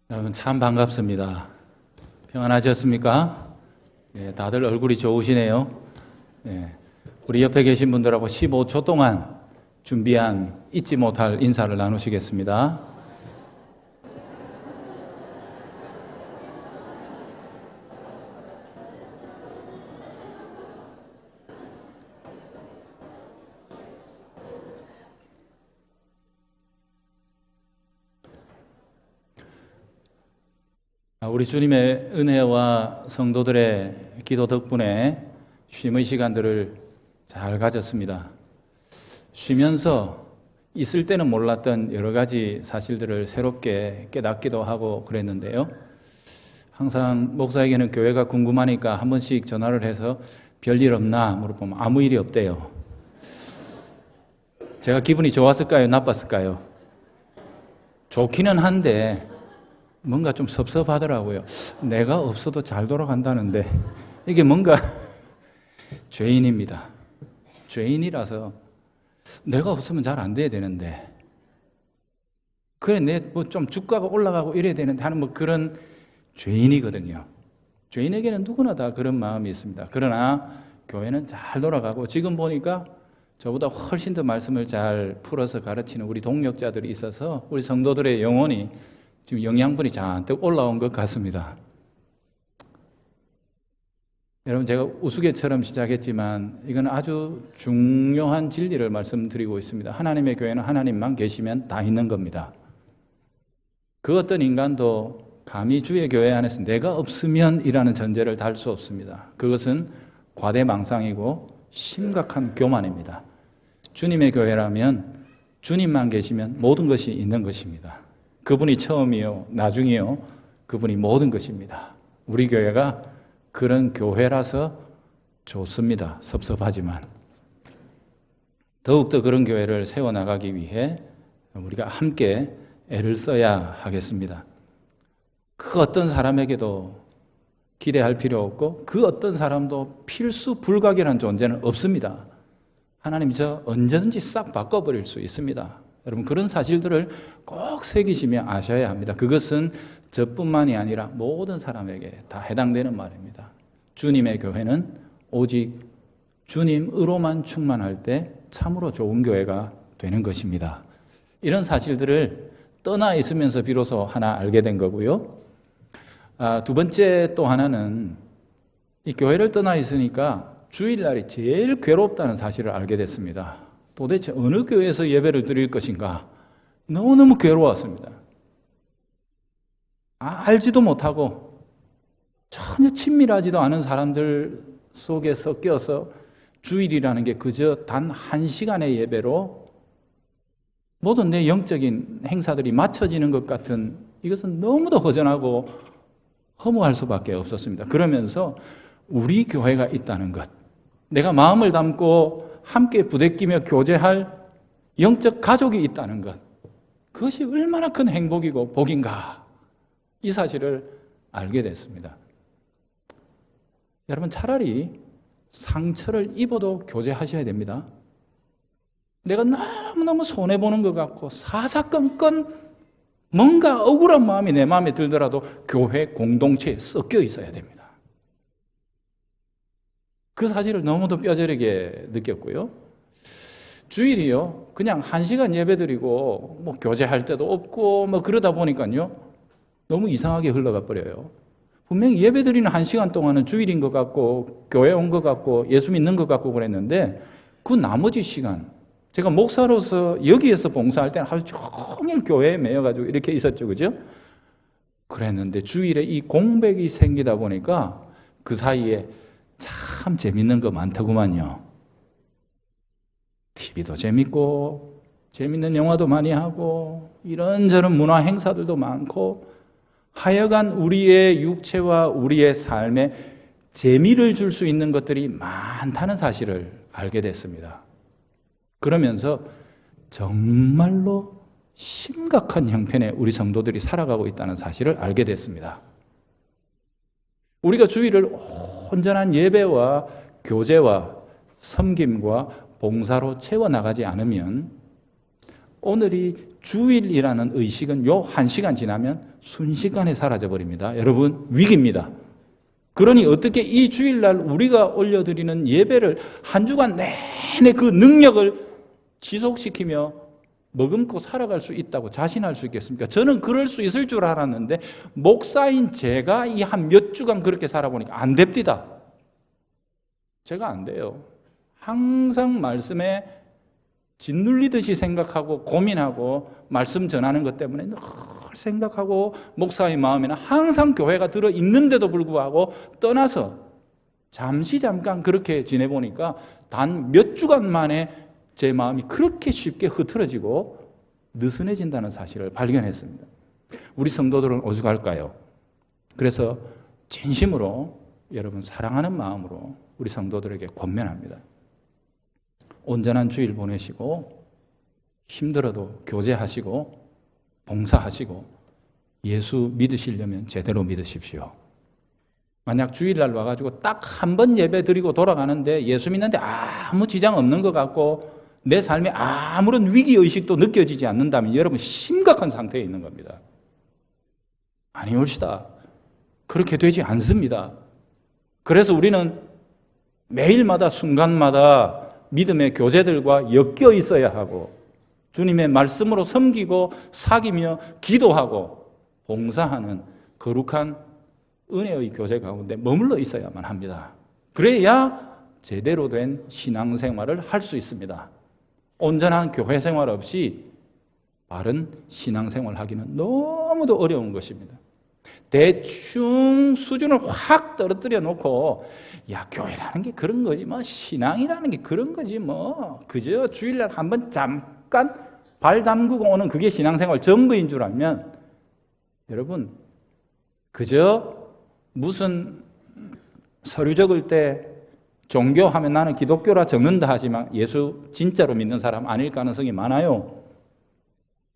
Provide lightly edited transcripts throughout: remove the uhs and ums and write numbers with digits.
여러분 참 반갑습니다. 평안하셨습니까? 예, 다들 얼굴이 좋으시네요. 예, 우리 옆에 계신 분들하고 15초 동안 준비한 잊지 못할 인사를 나누시겠습니다. 우리 주님의 은혜와 성도들의 기도 덕분에 쉼의 시간들을 잘 가졌습니다. 쉬면서 있을 때는 몰랐던 여러 가지 사실들을 새롭게 깨닫기도 하고 그랬는데요. 항상 목사에게는 교회가 궁금하니까 한 번씩 전화를 해서 별일 없나 물어보면 아무 일이 없대요. 제가 기분이 좋았을까요? 나빴을까요? 좋기는 한데 뭔가 좀 섭섭하더라고요. 내가 없어도 잘 돌아간다는데 이게 뭔가 죄인입니다. 죄인이라서 내가 없으면 잘 안 돼야 되는데 그래 내 뭐 좀 주가가 올라가고 이래야 되는데 하는 뭐 그런 죄인이거든요. 죄인에게는 누구나 다 그런 마음이 있습니다. 그러나 교회는 잘 돌아가고 지금 보니까 저보다 훨씬 더 말씀을 잘 풀어서 가르치는 우리 동력자들이 있어서 우리 성도들의 영혼이 지금 영양분이 잔뜩 올라온 것 같습니다. 여러분 제가 우스개처럼 시작했지만 이건 아주 중요한 진리를 말씀드리고 있습니다. 하나님의 교회는 하나님만 계시면 다 있는 겁니다. 그 어떤 인간도 감히 주의 교회 안에서 내가 없으면 이라는 전제를 달 수 없습니다. 그것은 과대망상이고 심각한 교만입니다. 주님의 교회라면 주님만 계시면 모든 것이 있는 것입니다. 그분이 처음이요, 나중이요, 그분이 모든 것입니다. 우리 교회가 그런 교회라서 좋습니다. 섭섭하지만. 더욱더 그런 교회를 세워나가기 위해 우리가 함께 애를 써야 하겠습니다. 그 어떤 사람에게도 기대할 필요 없고 그 어떤 사람도 필수 불가결한 존재는 없습니다. 하나님이 저 언제든지 싹 바꿔버릴 수 있습니다. 여러분 그런 사실들을 꼭 새기시며 아셔야 합니다. 그것은 저뿐만이 아니라 모든 사람에게 다 해당되는 말입니다. 주님의 교회는 오직 주님으로만 충만할 때 참으로 좋은 교회가 되는 것입니다. 이런 사실들을 떠나 있으면서 비로소 하나 알게 된 거고요. 두 번째 또 하나는 이 교회를 떠나 있으니까 주일날이 제일 괴롭다는 사실을 알게 됐습니다. 도대체 어느 교회에서 예배를 드릴 것인가? 너무너무 괴로웠습니다. 알지도 못하고 전혀 친밀하지도 않은 사람들 속에 섞여서 주일이라는 게 그저 단 1시간의 예배로 모든 내 영적인 행사들이 맞춰지는 것 같은 이것은 너무도 허전하고 허무할 수밖에 없었습니다. 그러면서 우리 교회가 있다는 것, 내가 마음을 담고 함께 부대끼며 교제할 영적 가족이 있다는 것, 그것이 얼마나 큰 행복이고 복인가, 이 사실을 알게 됐습니다. 여러분 차라리 상처를 입어도 교제하셔야 됩니다. 내가 너무너무 손해보는 것 같고 사사건건 뭔가 억울한 마음이 내 마음에 들더라도 교회 공동체에 섞여 있어야 됩니다. 그 사실을 너무도 뼈저리게 느꼈고요. 주일이요, 그냥 1시간 예배드리고 뭐 교제할 때도 없고 뭐 그러다 보니까요 너무 이상하게 흘러가 버려요. 분명히 예배드리는 1시간 동안은 주일인 것 같고 교회 온 것 같고 예수 믿는 것 같고 그랬는데 그 나머지 시간, 제가 목사로서 여기에서 봉사할 때는 하루 종일 교회에 매여가지고 이렇게 있었죠, 그죠? 그랬는데 주일에 이 공백이 생기다 보니까 그 사이에 참 재밌는 거 많더구만요. TV도 재밌고 재밌는 영화도 많이 하고 이런저런 문화 행사들도 많고 하여간 우리의 육체와 우리의 삶에 재미를 줄 수 있는 것들이 많다는 사실을 알게 됐습니다. 그러면서 정말로 심각한 형편에 우리 성도들이 살아가고 있다는 사실을 알게 됐습니다. 우리가 주일을 온전한 예배와 교제와 섬김과 봉사로 채워나가지 않으면 오늘이 주일이라는 의식은 요 1시간 지나면 순식간에 사라져버립니다. 여러분, 위기입니다. 그러니 어떻게 이 주일날 우리가 올려드리는 예배를 한 주간 내내 그 능력을 지속시키며 머금고 살아갈 수 있다고 자신할 수 있겠습니까? 저는 그럴 수 있을 줄 알았는데 목사인 제가 이 한 몇 주간 그렇게 살아보니까 안 됩니다. 제가 안 돼요. 항상 말씀에 짓눌리듯이 생각하고 고민하고 말씀 전하는 것 때문에 늘 생각하고 목사의 마음에는 항상 교회가 들어있는데도 불구하고 떠나서 잠깐 그렇게 지내보니까 단 몇 주간 만에 제 마음이 그렇게 쉽게 흐트러지고 느슨해진다는 사실을 발견했습니다. 우리 성도들은 오죽할까요? 그래서 진심으로 여러분 사랑하는 마음으로 우리 성도들에게 권면합니다. 온전한 주일 보내시고 힘들어도 교제하시고 봉사하시고 예수 믿으시려면 제대로 믿으십시오. 만약 주일날 와가지고 딱 한 번 예배 드리고 돌아가는데 예수 믿는데 아무 지장 없는 것 같고 내 삶에 아무런 위기의식도 느껴지지 않는다면 여러분 심각한 상태에 있는 겁니다. 아니올시다. 그렇게 되지 않습니다. 그래서 우리는 매일마다 순간마다 믿음의 교제들과 엮여 있어야 하고 주님의 말씀으로 섬기고 사귀며 기도하고 봉사하는 거룩한 은혜의 교제 가운데 머물러 있어야만 합니다. 그래야 제대로 된 신앙생활을 할 수 있습니다. 온전한 교회 생활 없이 바른 신앙생활 하기는 너무도 어려운 것입니다. 대충 수준을 확 떨어뜨려 놓고 야, 교회라는 게 그런 거지 뭐 신앙이라는 게 그런 거지 뭐 그저 주일날 한번 잠깐 발 담그고 오는 그게 신앙생활 전부인 줄 알면 여러분 그저 무슨 서류 적을 때 종교하면 나는 기독교라 적는다 하지만 예수 진짜로 믿는 사람 아닐 가능성이 많아요.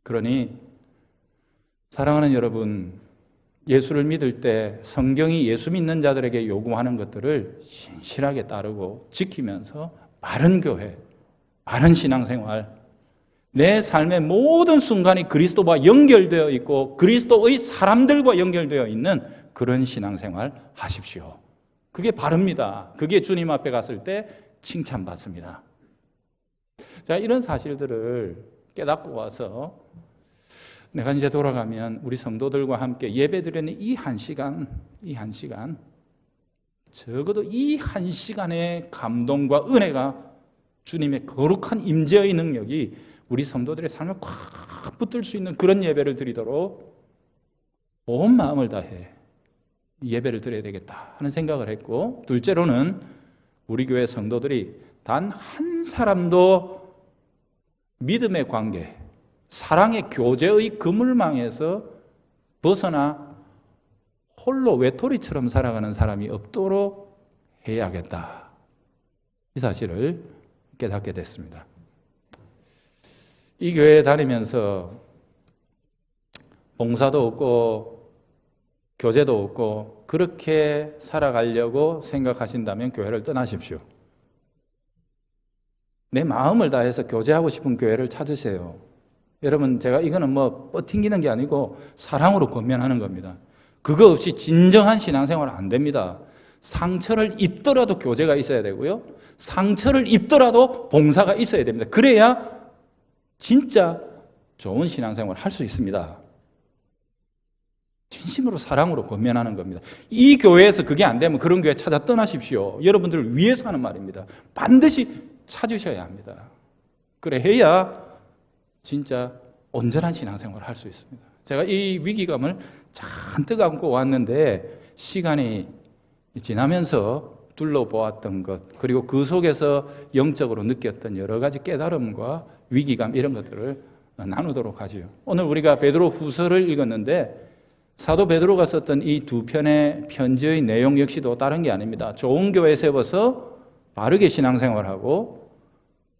그러니 사랑하는 여러분, 예수를 믿을 때 성경이 예수 믿는 자들에게 요구하는 것들을 신실하게 따르고 지키면서 바른 교회, 바른 신앙생활, 내 삶의 모든 순간이 그리스도와 연결되어 있고 그리스도의 사람들과 연결되어 있는 그런 신앙생활 하십시오. 그게 바릅니다. 그게 주님 앞에 갔을 때 칭찬받습니다. 자, 이런 사실들을 깨닫고 와서 내가 이제 돌아가면 우리 성도들과 함께 예배드리는 이 한 시간, 적어도 이 한 시간의 감동과 은혜가 주님의 거룩한 임재의 능력이 우리 성도들의 삶을 꽉 붙들 수 있는 그런 예배를 드리도록 온 마음을 다해 예배를 드려야 되겠다 하는 생각을 했고, 둘째로는 우리 교회 성도들이 단 한 사람도 믿음의 관계, 사랑의 교제의 그물망에서 벗어나 홀로 외톨이처럼 살아가는 사람이 없도록 해야겠다. 이 사실을 깨닫게 됐습니다. 이 교회에 다니면서 봉사도 없고 교제도 없고 그렇게 살아가려고 생각하신다면 교회를 떠나십시오. 내 마음을 다해서 교제하고 싶은 교회를 찾으세요. 여러분, 제가 이거는 뭐 뻗팅기는 게 아니고 사랑으로 권면하는 겁니다. 그거 없이 진정한 신앙생활 안 됩니다. 상처를 입더라도 교제가 있어야 되고요. 상처를 입더라도 봉사가 있어야 됩니다. 그래야 진짜 좋은 신앙생활을 할 수 있습니다. 진심으로 사랑으로 권면하는 겁니다. 이 교회에서 그게 안 되면 그런 교회 찾아 떠나십시오. 여러분들을 위해서 하는 말입니다. 반드시 찾으셔야 합니다. 그래 해야 진짜 온전한 신앙생활을 할 수 있습니다. 제가 이 위기감을 잔뜩 안고 왔는데 시간이 지나면서 둘러보았던 것, 그리고 그 속에서 영적으로 느꼈던 여러 가지 깨달음과 위기감 이런 것들을 나누도록 하죠. 오늘 우리가 베드로 후서를 읽었는데 사도 베드로가 썼던 이 두 편의 편지의 내용 역시도 다른 게 아닙니다. 좋은 교회 세워서 바르게 신앙생활하고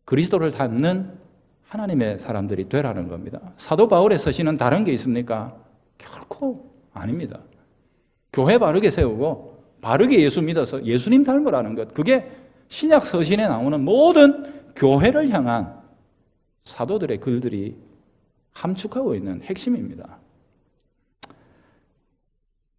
그리스도를 닮는 하나님의 사람들이 되라는 겁니다. 사도 바울의 서신은 다른 게 있습니까? 결코 아닙니다. 교회 바르게 세우고 바르게 예수 믿어서 예수님 닮으라는 것, 그게 신약 서신에 나오는 모든 교회를 향한 사도들의 글들이 함축하고 있는 핵심입니다.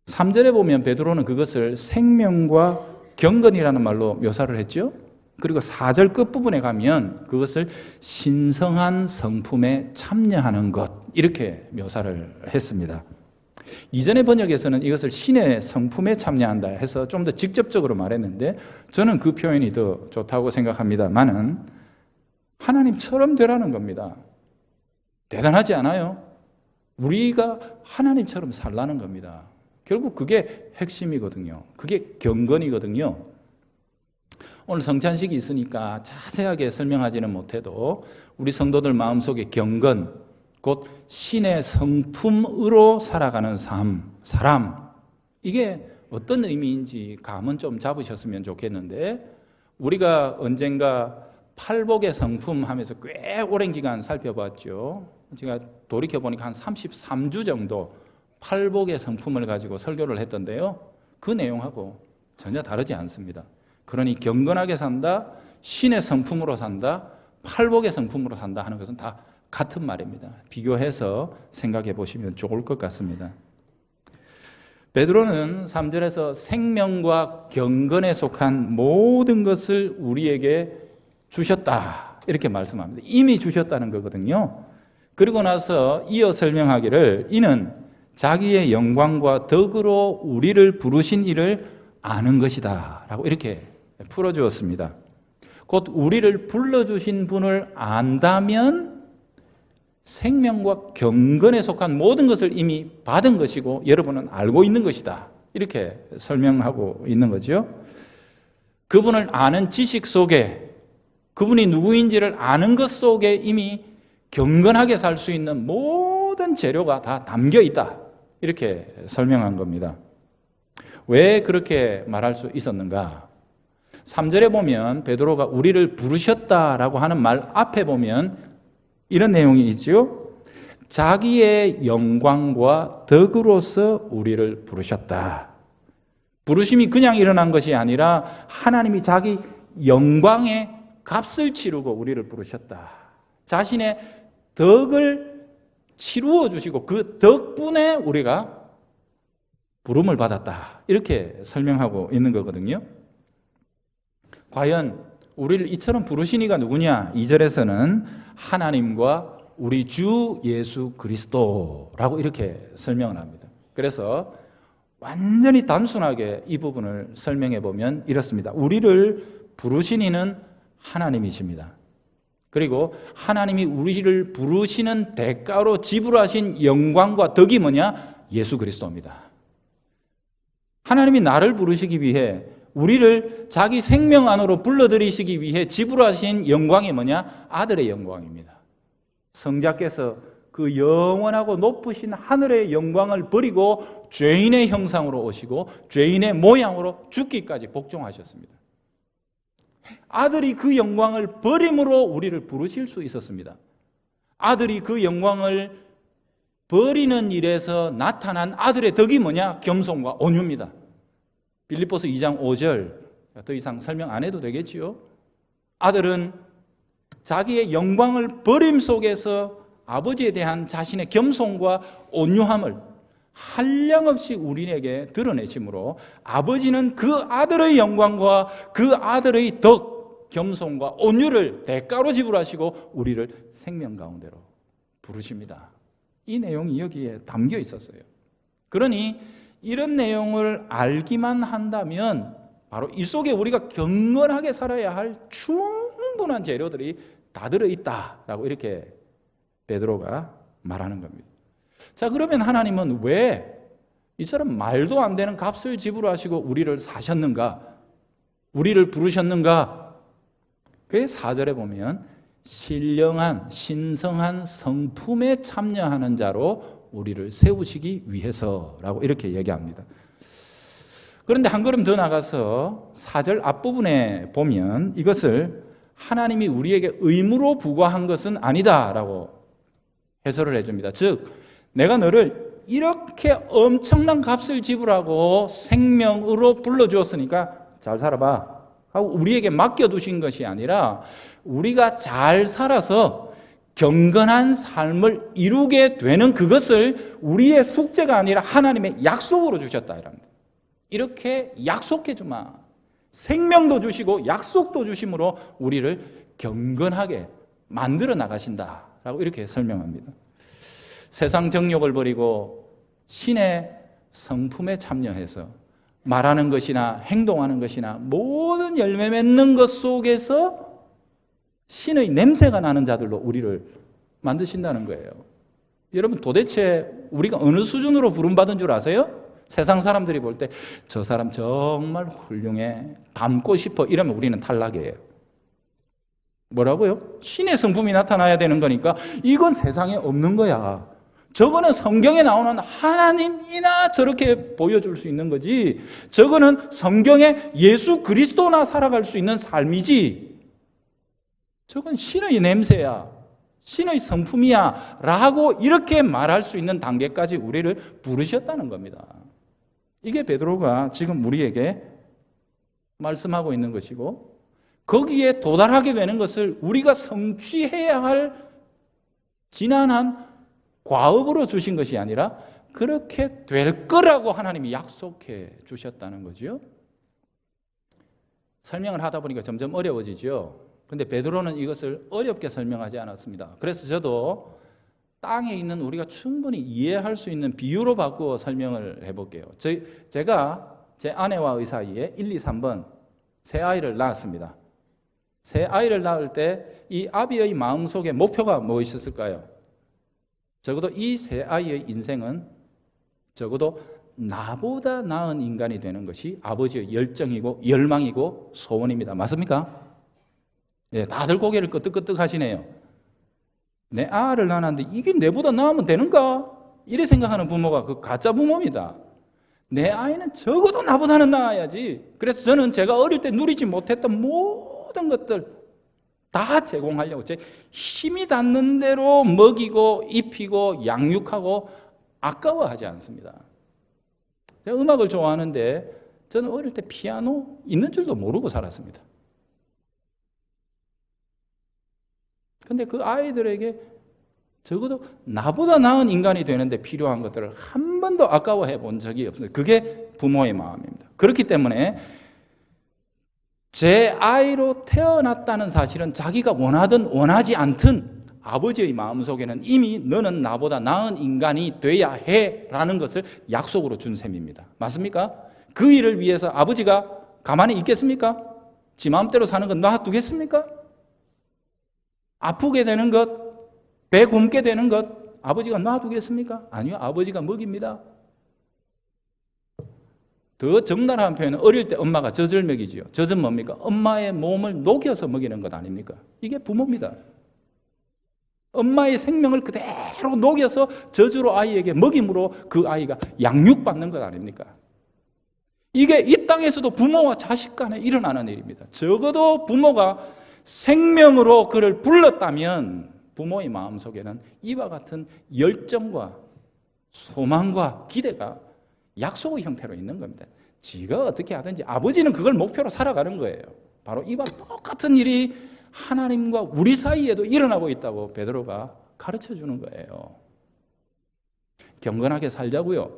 3절에 보면 베드로는 그것을 생명과 경건이라는 말로 묘사를 했죠. 그리고 4절 끝부분에 가면 그것을 신성한 성품에 참여하는 것, 이렇게 묘사를 했습니다. 이전의 번역에서는 이것을 신의 성품에 참여한다 해서 좀 더 직접적으로 말했는데, 저는 그 표현이 더 좋다고 생각합니다만은 하나님처럼 되라는 겁니다. 대단하지 않아요? 우리가 하나님처럼 살라는 겁니다. 결국 그게 핵심이거든요. 그게 경건이거든요. 오늘 성찬식이 있으니까 자세하게 설명하지는 못해도 우리 성도들 마음속에 경건, 곧 신의 성품으로 살아가는 사람, 이게 어떤 의미인지 감은 좀 잡으셨으면 좋겠는데, 우리가 언젠가 팔복의 성품 하면서 꽤 오랜 기간 살펴봤죠. 제가 돌이켜보니까 한 33주 정도 팔복의 성품을 가지고 설교를 했던데요, 그 내용하고 전혀 다르지 않습니다. 그러니 경건하게 산다, 신의 성품으로 산다, 팔복의 성품으로 산다 하는 것은 다 같은 말입니다. 비교해서 생각해 보시면 좋을 것 같습니다. 베드로는 3절에서 생명과 경건에 속한 모든 것을 우리에게 주셨다, 이렇게 말씀합니다. 이미 주셨다는 거거든요. 그리고 나서 이어 설명하기를, 이는 자기의 영광과 덕으로 우리를 부르신 이를 아는 것이다 라고 이렇게 풀어주었습니다. 곧 우리를 불러주신 분을 안다면 생명과 경건에 속한 모든 것을 이미 받은 것이고 여러분은 알고 있는 것이다, 이렇게 설명하고 있는 거죠. 그분을 아는 지식 속에, 그분이 누구인지를 아는 것 속에 이미 경건하게 살 수 있는 모든 재료가 다 담겨 있다, 이렇게 설명한 겁니다. 왜 그렇게 말할 수 있었는가? 3절에 보면 베드로가 우리를 부르셨다라고 하는 말 앞에 보면 이런 내용이 있죠. 자기의 영광과 덕으로서 우리를 부르셨다. 부르심이 그냥 일어난 것이 아니라 하나님이 자기 영광의 값을 치르고 우리를 부르셨다. 자신의 덕을 치루어 주시고 그 덕분에 우리가 부름을 받았다, 이렇게 설명하고 있는 거거든요. 과연 우리를 이처럼 부르신 이가 누구냐? 2절에서는 하나님과 우리 주 예수 그리스도라고 이렇게 설명을 합니다. 그래서 완전히 단순하게 이 부분을 설명해 보면 이렇습니다. 우리를 부르신 이는 하나님이십니다. 그리고 하나님이 우리를 부르시는 대가로 지불하신 영광과 덕이 뭐냐? 예수 그리스도입니다. 하나님이 나를 부르시기 위해, 우리를 자기 생명 안으로 불러들이시기 위해 지불하신 영광이 뭐냐? 아들의 영광입니다. 성자께서 그 영원하고 높으신 하늘의 영광을 버리고 죄인의 형상으로 오시고 죄인의 모양으로 죽기까지 복종하셨습니다. 아들이 그 영광을 버림으로 우리를 부르실 수 있었습니다. 아들이 그 영광을 버리는 일에서 나타난 아들의 덕이 뭐냐? 겸손과 온유입니다. 빌립보서 2장 5절, 더 이상 설명 안 해도 되겠지요. 아들은 자기의 영광을 버림 속에서 아버지에 대한 자신의 겸손과 온유함을 한량없이 우리에게 드러내심으로 아버지는 그 아들의 영광과 그 아들의 덕, 겸손과 온유를 대가로 지불하시고 우리를 생명 가운데로 부르십니다. 이 내용이 여기에 담겨 있었어요. 그러니 이런 내용을 알기만 한다면 바로 이 속에 우리가 경건하게 살아야 할 충분한 재료들이 다 들어있다라고 이렇게 베드로가 말하는 겁니다. 자, 그러면 하나님은 왜 이처럼 말도 안 되는 값을 지불하시고 우리를 사셨는가? 우리를 부르셨는가? 그게 4절에 보면 신령한 신성한 성품에 참여하는 자로 우리를 세우시기 위해서라고 이렇게 얘기합니다. 그런데 한 걸음 더 나가서 4절 앞부분에 보면 이것을 하나님이 우리에게 의무로 부과한 것은 아니다라고 해설을 해줍니다. 즉, 내가 너를 이렇게 엄청난 값을 지불하고 생명으로 불러주었으니까 잘 살아봐 하고 우리에게 맡겨두신 것이 아니라 우리가 잘 살아서 경건한 삶을 이루게 되는 그것을 우리의 숙제가 아니라 하나님의 약속으로 주셨다 이랍니다. 이렇게 약속해 주마. 생명도 주시고 약속도 주심으로 우리를 경건하게 만들어 나가신다라고 이렇게 설명합니다. 세상 정욕을 버리고 신의 성품에 참여해서 말하는 것이나 행동하는 것이나 모든 열매 맺는 것 속에서 신의 냄새가 나는 자들로 우리를 만드신다는 거예요. 여러분, 도대체 우리가 어느 수준으로 부름받은 줄 아세요? 세상 사람들이 볼 때 저 사람 정말 훌륭해, 닮고 싶어 이러면 우리는 탈락이에요. 뭐라고요? 신의 성품이 나타나야 되는 거니까 이건 세상에 없는 거야. 저거는 성경에 나오는 하나님이나 저렇게 보여줄 수 있는 거지, 저거는 성경에 예수 그리스도나 살아갈 수 있는 삶이지, 저건 신의 냄새야, 신의 성품이야 라고 이렇게 말할 수 있는 단계까지 우리를 부르셨다는 겁니다. 이게 베드로가 지금 우리에게 말씀하고 있는 것이고, 거기에 도달하게 되는 것을 우리가 성취해야 할 지난한 과업으로 주신 것이 아니라 그렇게 될 거라고 하나님이 약속해 주셨다는 거죠. 설명을 하다 보니까 점점 어려워지죠. 근데 베드로는 이것을 어렵게 설명하지 않았습니다. 그래서 저도 땅에 있는 우리가 충분히 이해할 수 있는 비유로 바꾸어 설명을 해볼게요. 제가 제 아내와의 사이에 1, 2, 3번 새 아이를 낳았습니다. 새 아이를 낳을 때 이 아비의 마음속에 목표가 무엇이었을까요? 적어도 이 새 아이의 인생은 적어도 나보다 나은 인간이 되는 것이 아버지의 열정이고 열망이고 소원입니다. 맞습니까? 예, 다들 고개를 끄덕끄덕 하시네요. 내 아를 낳았는데 이게 내보다 나으면 되는가? 이래 생각하는 부모가 그 가짜 부모입니다. 내 아이는 적어도 나보다는 나아야지. 그래서 저는 제가 어릴 때 누리지 못했던 모든 것들 다 제공하려고 제 힘이 닿는 대로 먹이고 입히고 양육하고 아까워하지 않습니다. 제가 음악을 좋아하는데 저는 어릴 때 피아노 있는 줄도 모르고 살았습니다. 근데 그 아이들에게 적어도 나보다 나은 인간이 되는데 필요한 것들을 한 번도 아까워해 본 적이 없습니다. 그게 부모의 마음입니다. 그렇기 때문에 제 아이로 태어났다는 사실은 자기가 원하든 원하지 않든 아버지의 마음속에는 이미 너는 나보다 나은 인간이 돼야 해라는 것을 약속으로 준 셈입니다. 맞습니까? 그 일을 위해서 아버지가 가만히 있겠습니까? 지 마음대로 사는 건 놔두겠습니까? 아프게 되는 것, 배 굶게 되는 것 아버지가 놔두겠습니까? 아니요, 아버지가 먹입니다. 더 적나라한 표현은 어릴 때 엄마가 젖을 먹이지요. 젖은 뭡니까? 엄마의 몸을 녹여서 먹이는 것 아닙니까? 이게 부모입니다. 엄마의 생명을 그대로 녹여서 젖으로 아이에게 먹임으로 그 아이가 양육받는 것 아닙니까? 이게 이 땅에서도 부모와 자식 간에 일어나는 일입니다. 적어도 부모가 생명으로 그를 불렀다면 부모의 마음속에는 이와 같은 열정과 소망과 기대가 약속의 형태로 있는 겁니다. 지가 어떻게 하든지 아버지는 그걸 목표로 살아가는 거예요. 바로 이와 똑같은 일이 하나님과 우리 사이에도 일어나고 있다고 베드로가 가르쳐 주는 거예요. 경건하게 살자고요.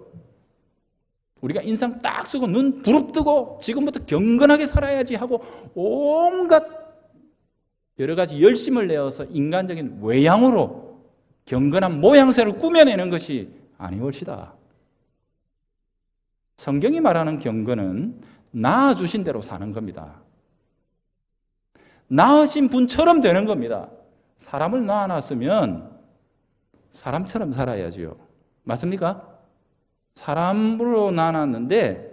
우리가 인상 딱 쓰고 눈 부릅뜨고 지금부터 경건하게 살아야지 하고 온갖 여러 가지 열심을 내어서 인간적인 외양으로 경건한 모양새를 꾸며내는 것이 아니올시다. 성경이 말하는 경건은 낳아주신 대로 사는 겁니다. 낳으신 분처럼 되는 겁니다. 사람을 낳아놨으면 사람처럼 살아야죠. 맞습니까? 사람으로 낳아놨는데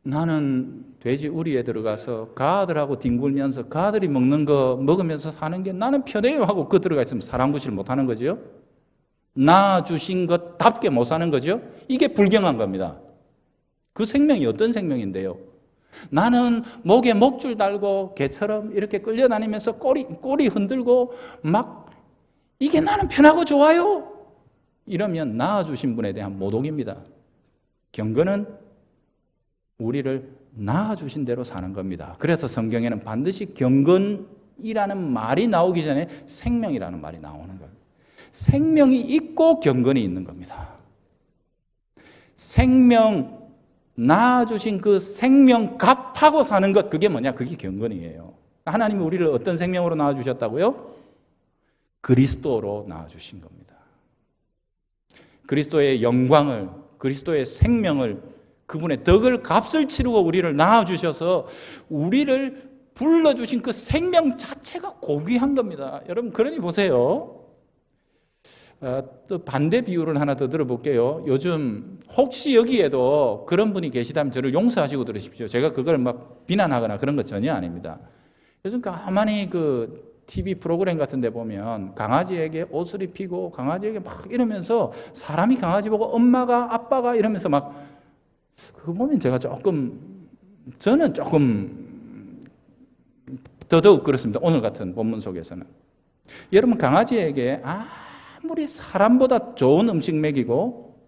나는 돼지 우리에 들어가서 가들하고 뒹굴면서 가들이 먹는 거 먹으면서 사는 게 나는 편해요 하고 그 들어가 있으면 사람 구실을 못하는 거죠. 낳아주신 것답게 못 사는 거죠. 이게 불경한 겁니다. 그 생명이 어떤 생명인데요? 나는 목에 목줄 달고 개처럼 이렇게 끌려다니면서 꼬리 흔들고 막 이게 나는 편하고 좋아요. 이러면 낳아주신 분에 대한 모독입니다. 경건은 우리를 낳아주신 대로 사는 겁니다. 그래서 성경에는 반드시 경건을 생명이라는 말이 나오기 전에 생명이라는 말이 나오는 거예요. 생명이 있고 경건이 있는 겁니다. 생명, 낳아주신 그 생명 값하고 사는 것, 그게 뭐냐? 그게 경건이에요. 하나님이 우리를 어떤 생명으로 낳아주셨다고요? 그리스도로 낳아주신 겁니다. 그리스도의 영광을, 그리스도의 생명을, 그분의 덕을, 값을 치르고 우리를 낳아주셔서 우리를 불러주신 그 생명 자체가 고귀한 겁니다. 여러분, 그러니 보세요. 또 반대 비유를 하나 더 들어볼게요. 요즘 혹시 여기에도 그런 분이 계시다면 저를 용서하시고 들으십시오. 제가 그걸 막 비난하거나 그런 것 전혀 아닙니다. 요즘 가만히 그 TV 프로그램 같은 데 보면 강아지에게 옷을 입히고 강아지에게 막 이러면서 사람이 강아지 보고 엄마가 아빠가 이러면서 막 그거 보면 제가 저는 조금 더더욱 그렇습니다. 오늘 같은 본문 속에서는. 여러분, 강아지에게 아무리 사람보다 좋은 음식 먹이고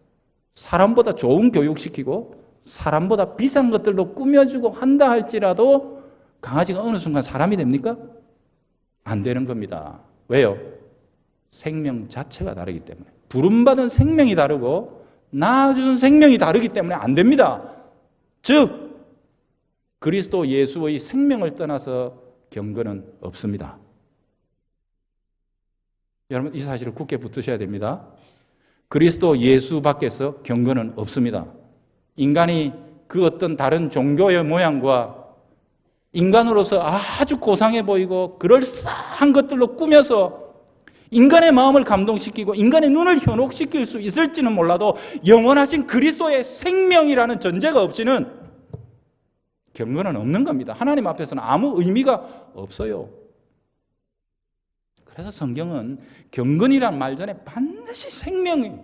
사람보다 좋은 교육시키고 사람보다 비싼 것들로 꾸며주고 한다 할지라도 강아지가 어느 순간 사람이 됩니까? 안 되는 겁니다. 왜요? 생명 자체가 다르기 때문에. 부름받은 생명이 다르고 낳아준 생명이 다르기 때문에 안 됩니다. 즉 그리스도 예수의 생명을 떠나서 경건은 없습니다. 여러분, 이 사실을 굳게 붙드셔야 됩니다. 그리스도 예수 밖에서 경건은 없습니다. 인간이 그 어떤 다른 종교의 모양과 인간으로서 아주 고상해 보이고 그럴싸한 것들로 꾸며서 인간의 마음을 감동시키고 인간의 눈을 현혹시킬 수 있을지는 몰라도 영원하신 그리스도의 생명이라는 전제가 없이는 경건은 없는 겁니다. 하나님 앞에서는 아무 의미가 없어요. 그래서 성경은 경건이란 말 전에 반드시 생명.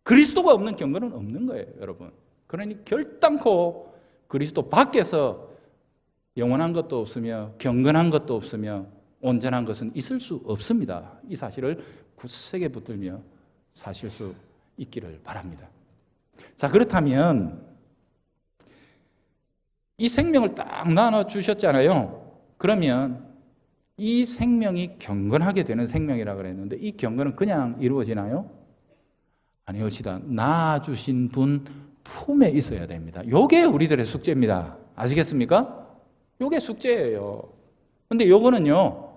그리스도가 없는 경건은 없는 거예요, 여러분. 그러니 결단코 그리스도 밖에서 영원한 것도 없으며 경건한 것도 없으며 온전한 것은 있을 수 없습니다. 이 사실을 굳세게 붙들며 사실 수 있기를 바랍니다. 자, 그렇다면 이 생명을 딱 나눠주셨잖아요. 그러면 이 생명이 경건하게 되는 생명이라고 그랬는데 이 경건은 그냥 이루어지나요? 아니옵시다. 낳아주신 분 품에 있어야 됩니다. 이게 우리들의 숙제입니다. 아시겠습니까? 이게 숙제예요. 근데 요거는요,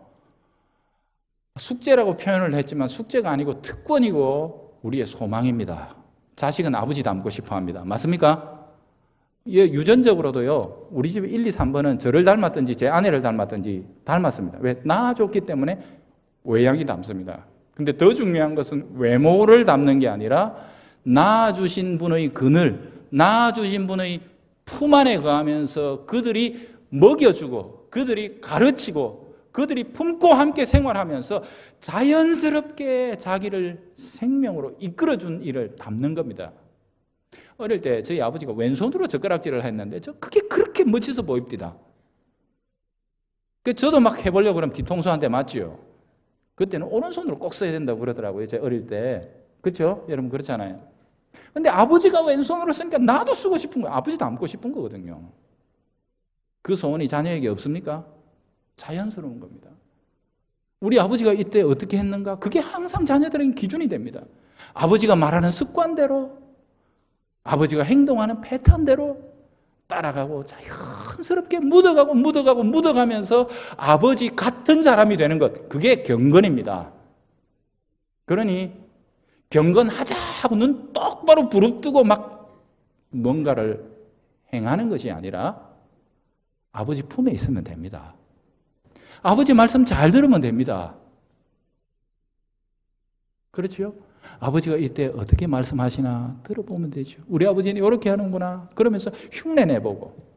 숙제라고 표현을 했지만 숙제가 아니고 특권이고 우리의 소망입니다. 자식은 아버지 닮고 싶어 합니다. 맞습니까? 예, 유전적으로도요, 우리 집 1, 2, 3번은 저를 닮았든지 제 아내를 닮았든지 닮았습니다. 왜? 낳아줬기 때문에 외양이 닮습니다. 근데 더 중요한 것은 외모를 닮는 게 아니라 낳아주신 분의 그늘, 낳아주신 분의 품 안에 거하면서 그들이 먹여주고 그들이 가르치고 그들이 품고 함께 생활하면서 자연스럽게 자기를 생명으로 이끌어준 일을 담는 겁니다. 어릴 때 저희 아버지가 왼손으로 젓가락질을 했는데 그게 그렇게 멋있어 보입니다. 저도 막 해보려고 그러면 뒤통수 한 대 맞죠. 그때는 오른손으로 꼭 써야 된다고 그러더라고요, 제 어릴 때. 그렇죠? 여러분 그렇잖아요. 근데 아버지가 왼손으로 쓰니까 나도 쓰고 싶은 거예요. 아버지 닮고 싶은 거거든요. 그 소원이 자녀에게 없습니까? 자연스러운 겁니다. 우리 아버지가 이때 어떻게 했는가? 그게 항상 자녀들에게 기준이 됩니다. 아버지가 말하는 습관대로, 아버지가 행동하는 패턴대로 따라가고 자연스럽게 묻어가면서 아버지 같은 사람이 되는 것, 그게 경건입니다. 그러니 경건하자 하고 눈 똑바로 부릅뜨고 막 뭔가를 행하는 것이 아니라 아버지 품에 있으면 됩니다. 아버지 말씀 잘 들으면 됩니다. 그렇죠? 아버지가 이때 어떻게 말씀하시나 들어보면 되죠. 우리 아버지는 이렇게 하는구나 그러면서 흉내 내보고.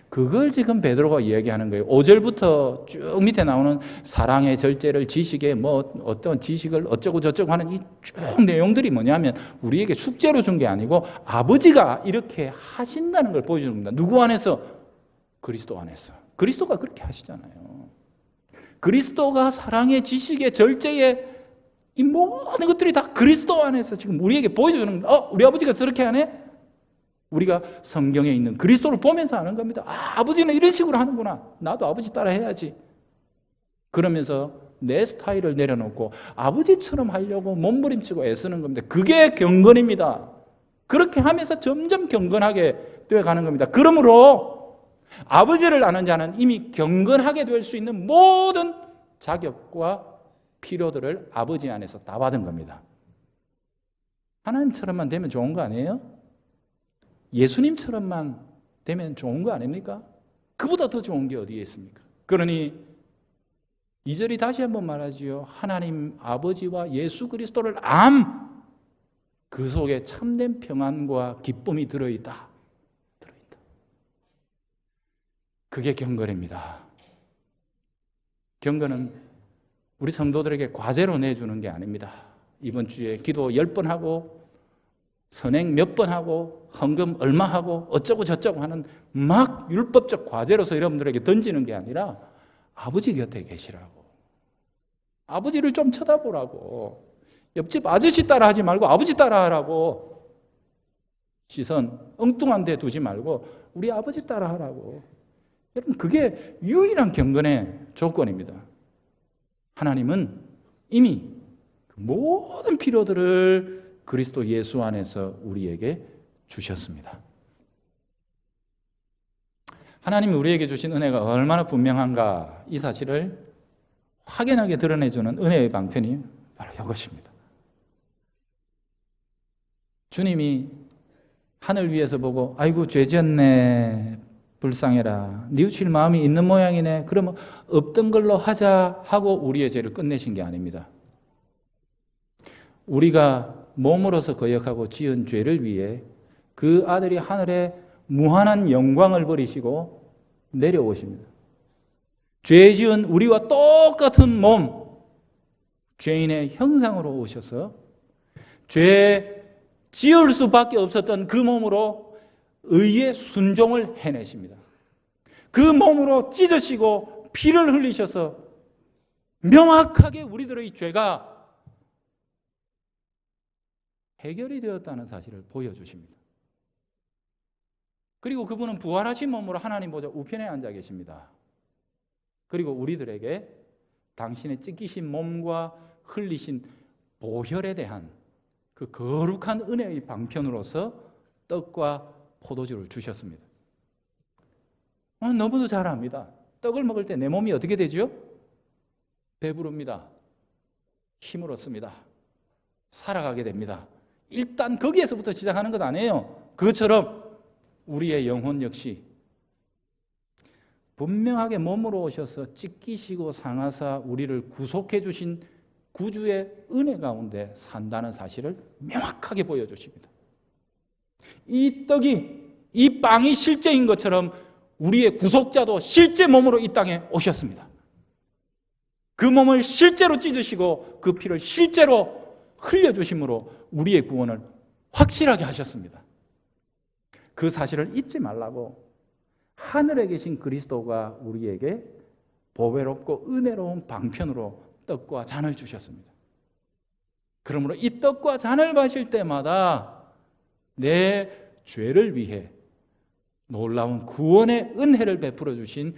그걸 지금 베드로가 이야기하는 거예요. 5절부터 쭉 밑에 나오는 사랑의 절제를, 지식의 어떤 지식을 어쩌고 저쩌고 하는 이 쭉 내용들이 뭐냐면 우리에게 숙제로 준 게 아니고 아버지가 이렇게 하신다는 걸 보여주는 겁니다. 누구 안에서? 그리스도 안에서. 그리스도가 그렇게 하시잖아요. 그리스도가 사랑의, 지식의, 절제의 이 모든 것들이 다 그리스도 안에서 지금 우리에게 보여주는, 우리 아버지가 저렇게 하네? 우리가 성경에 있는 그리스도를 보면서 아는 겁니다. 아, 아버지는 이런 식으로 하는구나. 나도 아버지 따라 해야지. 그러면서 내 스타일을 내려놓고 아버지처럼 하려고 몸부림치고 애쓰는 겁니다. 그게 경건입니다. 그렇게 하면서 점점 경건하게 되어가는 겁니다. 그러므로 아버지를 아는 자는 이미 경건하게 될 수 있는 모든 자격과 필요들을 아버지 안에서 다 받은 겁니다. 하나님처럼만 되면 좋은 거 아니에요? 예수님처럼만 되면 좋은 거 아닙니까? 그보다 더 좋은 게 어디에 있습니까? 그러니 2절이 다시 한번 말하지요. 하나님 아버지와 예수 그리스도를 그 속에 참된 평안과 기쁨이 들어있다. 그게 경건입니다. 경건은 우리 성도들에게 과제로 내주는 게 아닙니다. 이번 주에 기도 10번 하고 선행 몇 번 하고 헌금 얼마 하고 어쩌고 저쩌고 하는 막 율법적 과제로서 여러분들에게 던지는 게 아니라 아버지 곁에 계시라고, 아버지를 좀 쳐다보라고, 옆집 아저씨 따라 하지 말고 아버지 따라 하라고, 시선 엉뚱한 데 두지 말고 우리 아버지 따라 하라고. 여러분, 그게 유일한 경건의 조건입니다. 하나님은 이미 모든 필요들을 그리스도 예수 안에서 우리에게 주셨습니다. 하나님이 우리에게 주신 은혜가 얼마나 분명한가, 이 사실을 확연하게 드러내주는 은혜의 방편이 바로 이것입니다. 주님이 하늘 위에서 보고 아이고 죄 지었네, 불쌍해라, 뉘우칠 마음이 있는 모양이네, 그러면 없던 걸로 하자 하고 우리의 죄를 끝내신 게 아닙니다. 우리가 몸으로서 거역하고 지은 죄를 위해 그 아들이 하늘에 무한한 영광을 버리시고 내려오십니다. 죄 지은 우리와 똑같은 몸, 죄인의 형상으로 오셔서 죄 지을 수밖에 없었던 그 몸으로 의의 순종을 해내십니다. 그 몸으로 찢으시고 피를 흘리셔서 명확하게 우리들의 죄가 해결이 되었다는 사실을 보여주십니다. 그리고 그분은 부활하신 몸으로 하나님 보좌 우편에 앉아 계십니다. 그리고 우리들에게 당신의 찢기신 몸과 흘리신 보혈에 대한 그 거룩한 은혜의 방편으로서 떡과 포도주를 주셨습니다. 너무도 잘 압니다. 떡을 먹을 때 내 몸이 어떻게 되죠? 배부릅니다. 힘을 얻습니다. 살아가게 됩니다. 일단 거기에서부터 시작하는 것 아니에요. 그것처럼 우리의 영혼 역시 분명하게 몸으로 오셔서 찢기시고 상하사 우리를 구속해 주신 구주의 은혜 가운데 산다는 사실을 명확하게 보여주십니다. 이 떡이, 이 빵이 실제인 것처럼 우리의 구속자도 실제 몸으로 이 땅에 오셨습니다. 그 몸을 실제로 찢으시고 그 피를 실제로 흘려주심으로 우리의 구원을 확실하게 하셨습니다. 그 사실을 잊지 말라고 하늘에 계신 그리스도가 우리에게 보배롭고 은혜로운 방편으로 떡과 잔을 주셨습니다. 그러므로 이 떡과 잔을 마실 때마다 내 죄를 위해 놀라운 구원의 은혜를 베풀어 주신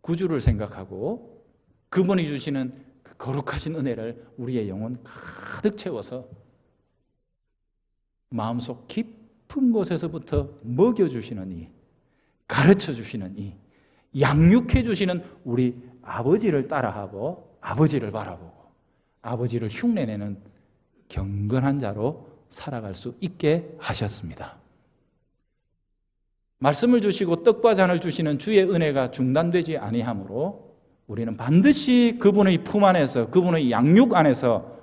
구주를 생각하고 그분이 주시는 그 거룩하신 은혜를 우리의 영혼 가득 채워서 마음속 깊은 곳에서부터 먹여주시는 이, 가르쳐주시는 이, 양육해주시는 우리 아버지를 따라하고 아버지를 바라보고 아버지를 흉내내는 경건한 자로 살아갈 수 있게 하셨습니다. 말씀을 주시고 떡과 잔을 주시는 주의 은혜가 중단되지 아니하므로 우리는 반드시 그분의 품 안에서, 그분의 양육 안에서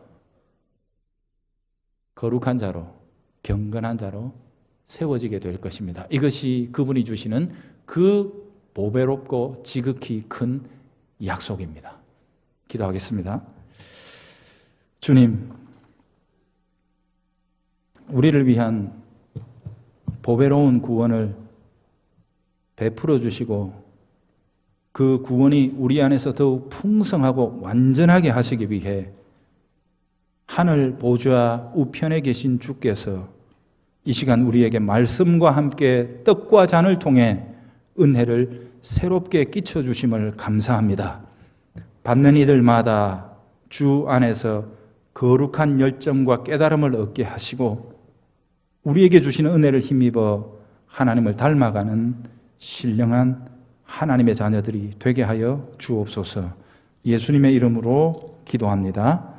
거룩한 자로, 경건한 자로 세워지게 될 것입니다. 이것이 그분이 주시는 그 보배롭고 지극히 큰 약속입니다. 기도하겠습니다. 주님, 우리를 위한 보배로운 구원을 베풀어 주시고 그 구원이 우리 안에서 더욱 풍성하고 완전하게 하시기 위해 하늘 보좌 우편에 계신 주께서 이 시간 우리에게 말씀과 함께 떡과 잔을 통해 은혜를 새롭게 끼쳐주심을 감사합니다. 받는 이들마다 주 안에서 거룩한 열정과 깨달음을 얻게 하시고 우리에게 주시는 은혜를 힘입어 하나님을 닮아가는 신령한 하나님의 자녀들이 되게 하여 주옵소서. 예수님의 이름으로 기도합니다.